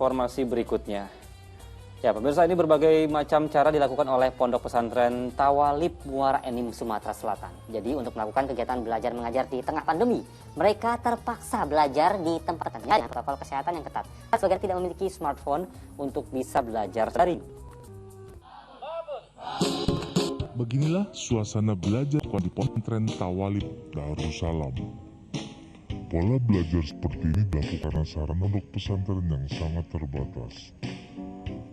Informasi berikutnya. Ya, pemirsa, ini berbagai macam cara dilakukan oleh Pondok Pesantren Tawalib Muara Enim, Sumatera Selatan. Jadi untuk melakukan kegiatan belajar mengajar di tengah pandemi, mereka terpaksa belajar di tempat dengan protokol kesehatan yang ketat. Sebagian tidak memiliki smartphone untuk bisa belajar daring. Beginilah suasana belajar di Pesantren Tawalib Darussalam. Pola belajar seperti ini dilakukan karena sarana pondok pesantren yang sangat terbatas.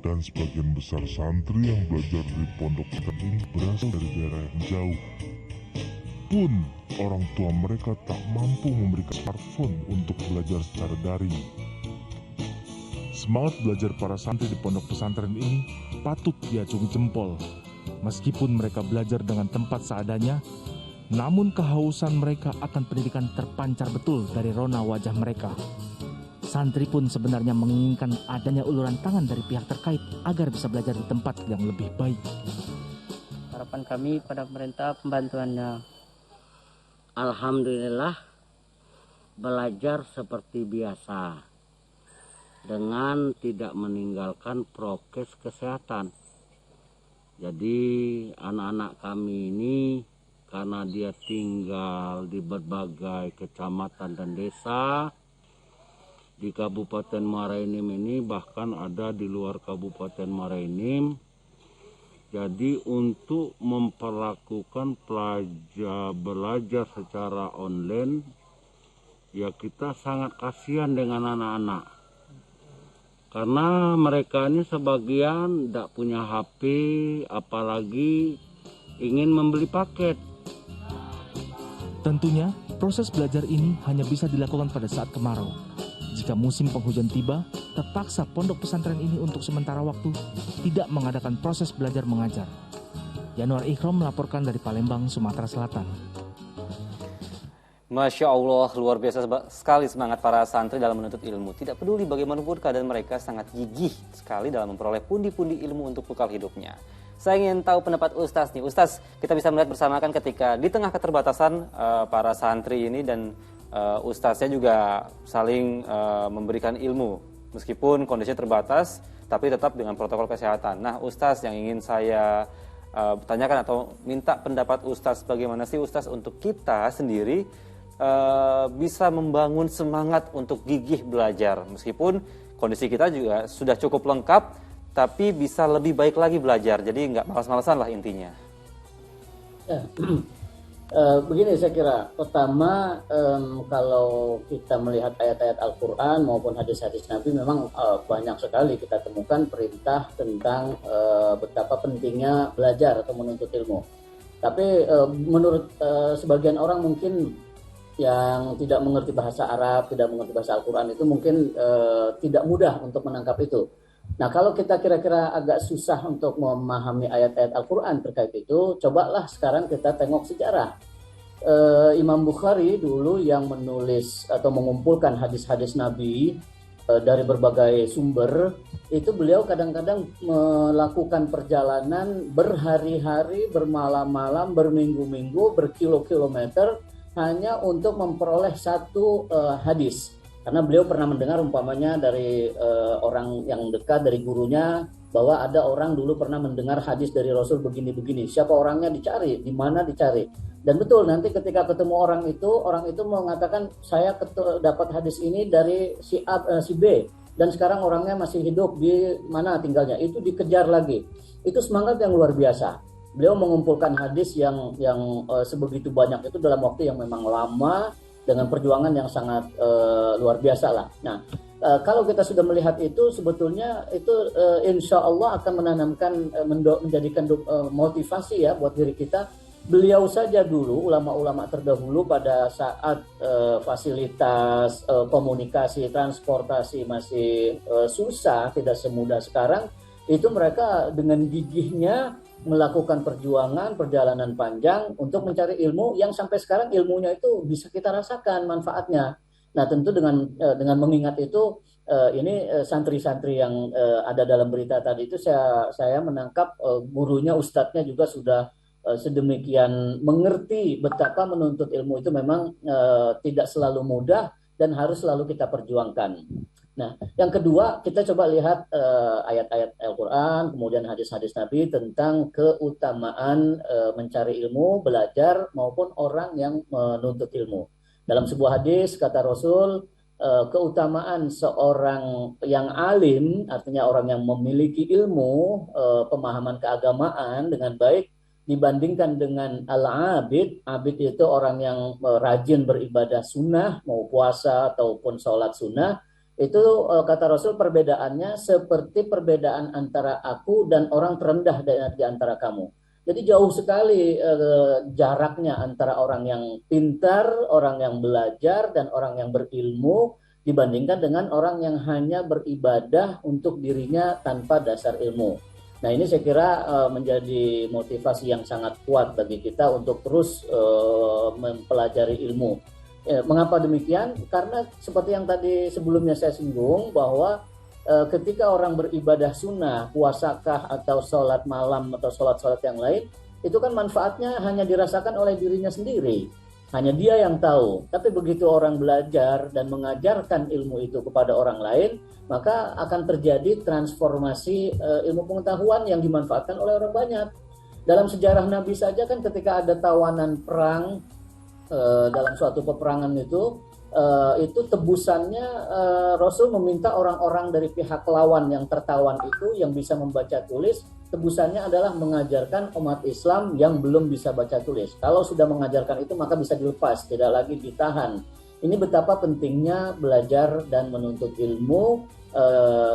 Dan sebagian besar santri yang belajar di pondok pesantren ini berasal dari daerah yang jauh. Pun orang tua mereka tak mampu memberikan smartphone untuk belajar secara daring. Semangat belajar para santri di pondok pesantren ini patut diacungi jempol. Meskipun mereka belajar dengan tempat seadanya, namun kehausan mereka akan pendidikan terpancar betul dari rona wajah mereka. Santri pun sebenarnya menginginkan adanya uluran tangan dari pihak terkait agar bisa belajar di tempat yang lebih baik. Harapan kami pada pemerintah pembantuannya. Alhamdulillah belajar seperti biasa dengan tidak meninggalkan prokes kesehatan. Jadi anak-anak kami ini karena dia tinggal di berbagai kecamatan dan desa di Kabupaten Muara Enim ini, bahkan ada di luar Kabupaten Muara Enim. Jadi untuk memperlakukan belajar secara online, ya kita sangat kasihan dengan anak-anak. Karena mereka ini sebagian tidak punya HP, apalagi ingin membeli paket. Tentunya, proses belajar ini hanya bisa dilakukan pada saat kemarau. Jika musim penghujan tiba, terpaksa pondok pesantren ini untuk sementara waktu tidak mengadakan proses belajar mengajar. Yanuar Ikhram melaporkan dari Palembang, Sumatera Selatan. Masya Allah, luar biasa sekali semangat para santri dalam menuntut ilmu. Tidak peduli bagaimanapun keadaan mereka, sangat gigih sekali dalam memperoleh pundi-pundi ilmu untuk bekal hidupnya. Saya ingin tahu pendapat Ustaz nih. Ustaz, kita bisa melihat bersama kan ketika di tengah keterbatasan para santri ini dan Ustaznya juga saling memberikan ilmu. Meskipun kondisinya terbatas, tapi tetap dengan protokol kesehatan. Nah, Ustaz, yang ingin saya tanyakan atau minta pendapat Ustaz, bagaimana sih Ustaz untuk kita sendiri bisa membangun semangat untuk gigih belajar. Meskipun kondisi kita juga sudah cukup lengkap, tapi bisa lebih baik lagi belajar. Jadi nggak malas-malasan lah intinya. Ya, begini saya kira. Pertama, kalau kita melihat ayat-ayat Al-Quran maupun hadis-hadis Nabi, memang banyak sekali kita temukan perintah tentang betapa pentingnya belajar atau menuntut ilmu. Tapi menurut sebagian orang mungkin yang tidak mengerti bahasa Arab, tidak mengerti bahasa Al-Quran itu mungkin tidak mudah untuk menangkap itu. Nah, kalau kita kira-kira agak susah untuk memahami ayat-ayat Al-Quran terkait itu, cobalah sekarang kita tengok sejarah. Imam Bukhari dulu yang menulis atau mengumpulkan hadis-hadis Nabi dari berbagai sumber, itu beliau kadang-kadang melakukan perjalanan berhari-hari, bermalam-malam, berminggu-minggu, berkilo-kilometer hanya untuk memperoleh satu hadis. Karena beliau pernah mendengar umpamanya dari orang yang dekat, dari gurunya, bahwa ada orang dulu pernah mendengar hadis dari Rasul begini-begini. Siapa orangnya dicari, di mana dicari. Dan betul, nanti ketika ketemu orang itu mengatakan, saya dapat hadis ini dari si A, si B. Dan sekarang orangnya masih hidup, di mana tinggalnya. Itu dikejar lagi. Itu semangat yang luar biasa. Beliau mengumpulkan hadis yang sebegitu banyak itu dalam waktu yang memang lama, dengan perjuangan yang sangat luar biasa lah. Nah, kalau kita sudah melihat itu, sebetulnya itu insya Allah akan menanamkan, menjadikan motivasi ya buat diri kita. Beliau saja dulu, ulama-ulama terdahulu pada saat fasilitas komunikasi, transportasi masih susah, tidak semudah sekarang, itu mereka dengan gigihnya melakukan perjalanan panjang untuk mencari ilmu yang sampai sekarang ilmunya itu bisa kita rasakan manfaatnya. Nah, tentu dengan mengingat itu, ini santri-santri yang ada dalam berita tadi itu saya menangkap gurunya, ustadznya juga sudah sedemikian mengerti betapa menuntut ilmu itu memang tidak selalu mudah dan harus selalu kita perjuangkan. Nah, yang kedua kita coba lihat ayat-ayat Al-Quran, kemudian hadis-hadis Nabi tentang keutamaan mencari ilmu, belajar maupun orang yang menuntut ilmu. Dalam sebuah hadis kata Rasul, keutamaan seorang yang alim, artinya orang yang memiliki ilmu, pemahaman keagamaan dengan baik dibandingkan dengan al-abid. Abid itu orang yang rajin beribadah sunnah, mau puasa ataupun sholat sunnah. Itu kata Rasul perbedaannya seperti perbedaan antara aku dan orang terendah di antara kamu. Jadi jauh sekali jaraknya antara orang yang pintar, orang yang belajar, dan orang yang berilmu dibandingkan dengan orang yang hanya beribadah untuk dirinya tanpa dasar ilmu. Nah, ini saya kira menjadi motivasi yang sangat kuat bagi kita untuk terus mempelajari ilmu. Mengapa demikian? Karena seperti yang tadi sebelumnya saya singgung bahwa ketika orang beribadah sunnah, puasakah atau sholat malam atau sholat-sholat yang lain, itu kan manfaatnya hanya dirasakan oleh dirinya sendiri. Hanya dia yang tahu. Tapi begitu orang belajar dan mengajarkan ilmu itu kepada orang lain, maka akan terjadi transformasi ilmu pengetahuan yang dimanfaatkan oleh orang banyak. Dalam sejarah Nabi saja kan ketika ada tawanan perang, dalam suatu peperangan itu tebusannya Rasul meminta orang-orang dari pihak lawan yang tertawan itu yang bisa membaca tulis, tebusannya adalah mengajarkan umat Islam yang belum bisa baca tulis. Kalau sudah mengajarkan itu maka bisa dilepas, tidak lagi ditahan. Ini betapa pentingnya belajar dan menuntut ilmu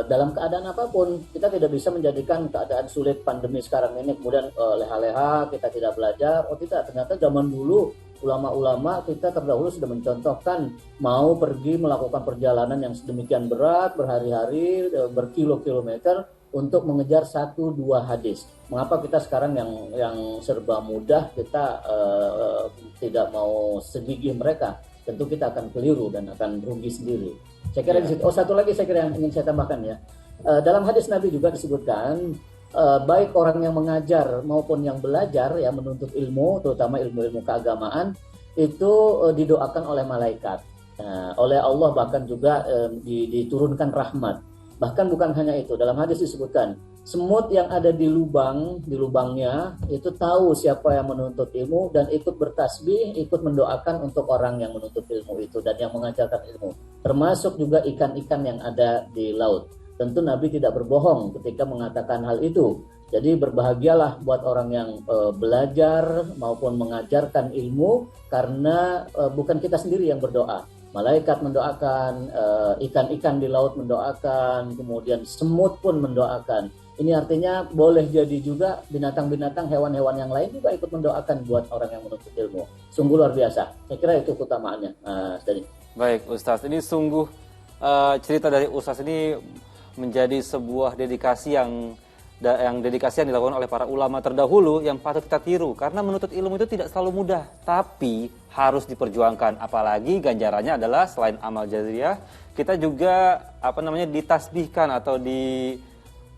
dalam keadaan apapun. Kita tidak bisa menjadikan keadaan sulit pandemi sekarang ini kemudian leha-leha kita tidak belajar. Oh tidak, ternyata zaman dulu ulama-ulama kita terdahulu sudah mencontohkan mau pergi melakukan perjalanan yang sedemikian berat, berhari-hari, berkilo-kilometer untuk mengejar 1-2 hadis. Mengapa kita sekarang yang serba mudah kita tidak mau segigih mereka? Tentu kita akan keliru dan akan rugi sendiri. Saya kira di situ. Oh, satu lagi saya kira yang ingin saya tambahkan ya. Dalam hadis Nabi juga disebutkan baik orang yang mengajar maupun yang belajar ya menuntut ilmu, terutama ilmu-ilmu keagamaan itu didoakan oleh malaikat, oleh Allah, bahkan juga diturunkan rahmat. Bahkan bukan hanya itu, dalam hadis disebutkan semut yang ada di lubangnya itu tahu siapa yang menuntut ilmu dan ikut bertasbih, ikut mendoakan untuk orang yang menuntut ilmu itu dan yang mengajarkan ilmu, termasuk juga ikan-ikan yang ada di laut. Tentu Nabi tidak berbohong ketika mengatakan hal itu. Jadi berbahagialah buat orang yang belajar maupun mengajarkan ilmu, karena bukan kita sendiri yang berdoa. Malaikat mendoakan, ikan-ikan di laut mendoakan, kemudian semut pun mendoakan. Ini artinya boleh jadi juga binatang-binatang, hewan-hewan yang lain juga ikut mendoakan buat orang yang menuntut ilmu. Sungguh luar biasa. Saya kira itu keutamaannya. Baik Ustaz, ini sungguh cerita dari Ustaz ini menjadi sebuah dedikasi yang dilakukan oleh para ulama terdahulu yang patut kita tiru, karena menuntut ilmu itu tidak selalu mudah tapi harus diperjuangkan. Apalagi ganjarannya adalah selain amal jariah, kita juga ditasbihkan atau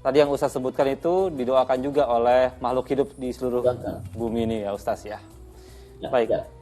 tadi yang Ustaz sebutkan itu didoakan juga oleh makhluk hidup di seluruh bumi ini ya Ustaz ya. Baik.